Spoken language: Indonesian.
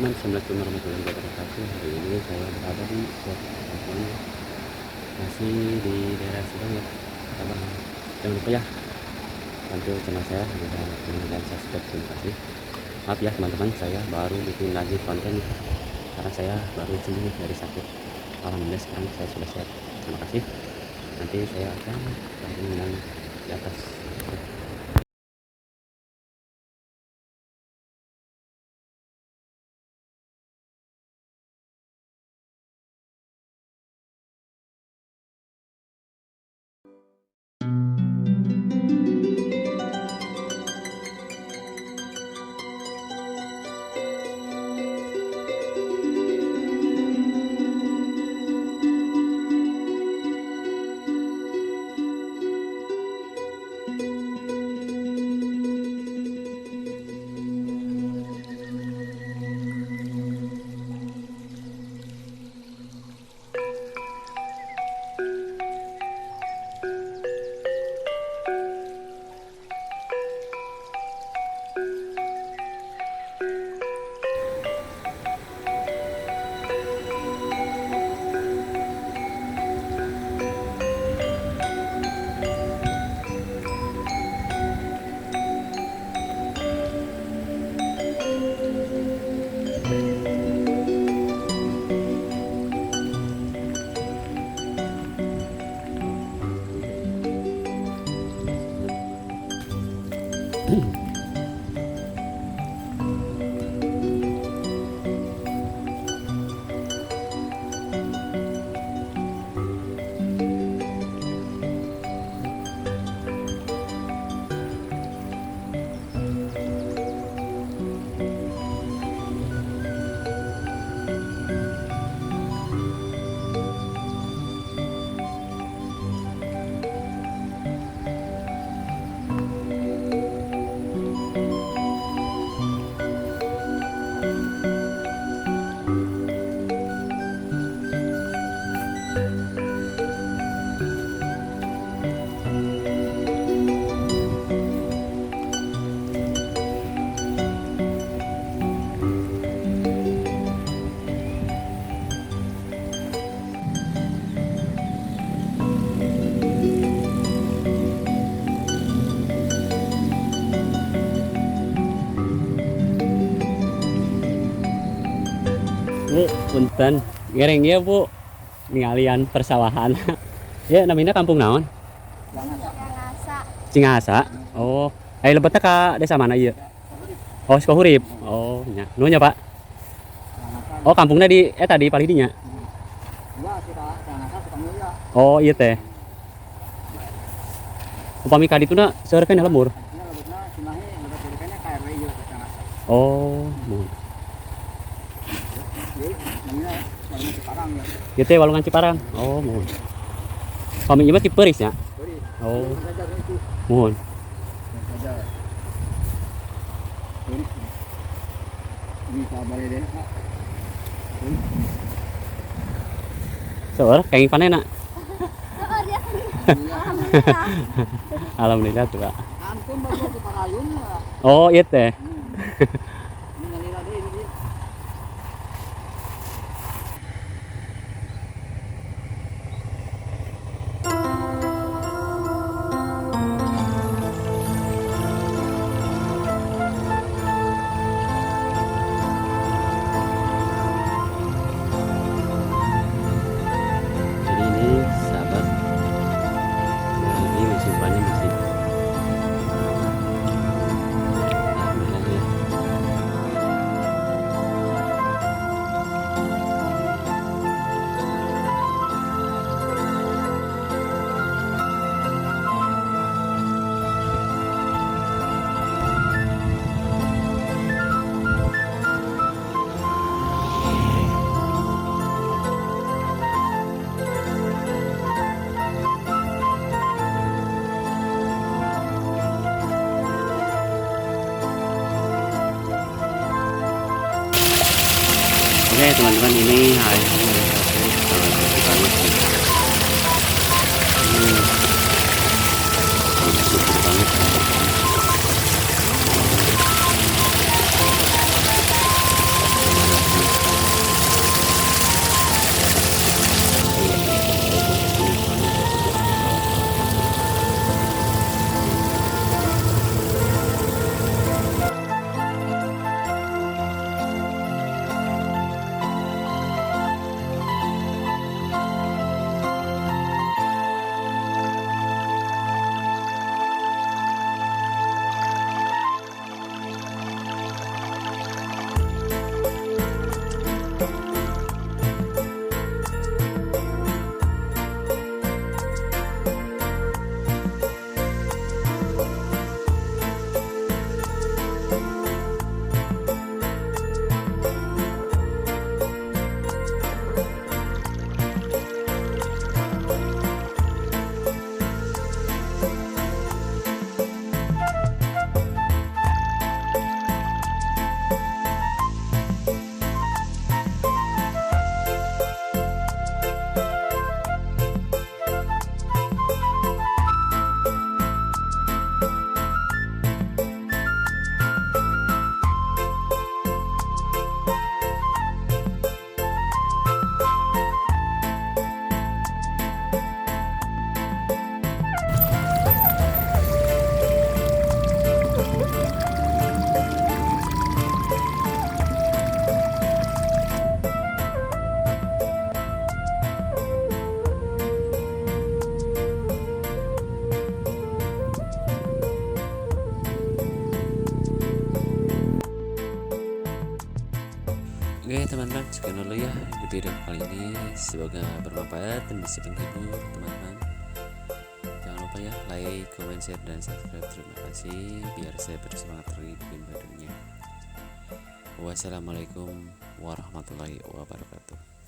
teman-teman, assalamualaikum warahmatullahi wabarakatuh. Hari ini saya berada di suatu kampung, masih di daerah Subang ya. Abang, jangan lupa ya bantu channel saya dengan like dan subscribe. Terima kasih. Maaf ya teman-teman, saya baru bikin lagi konten nih, karena saya baru sembuh dari sakit. Alhamdulillah sekarang saya sudah sehat. Terima kasih. Nanti saya akan gabung dengan di atas. Bu, punten, gereng ya Bu, ngalian persawahan. Ya, namanya kampung naon? Cingasa. Oh, ayo lebetnya ke desa mana iya? Oh, Sukohurip. Oh, nya. Nunya Pak. Oh, kampungnya di tadi paling dinya. Oh, iya teh. Upami ka dituna seueur kan lembur. Oh, mohon. Gitu ya Walungan Ciparang. Oh, mohon. Kami ieu mah tipe Peris ya. Oh, mohon. Seueur kenging panena. Alhamdulillah tuh, Pak. Oh, iya teh. Jadi ini sahabat, ini musim panen masih. Alhamdulillah ya. Oke teman-teman, ini hari ini super banget. Oke teman-teman, sekian dulu ya video kali ini. Semoga bermanfaat dan bisa menghibur teman-teman. Jangan lupa ya like, comment, share, dan subscribe. Terima kasih biar saya bersemangat lagi bikin videonya. Wassalamualaikum warahmatullahi wabarakatuh.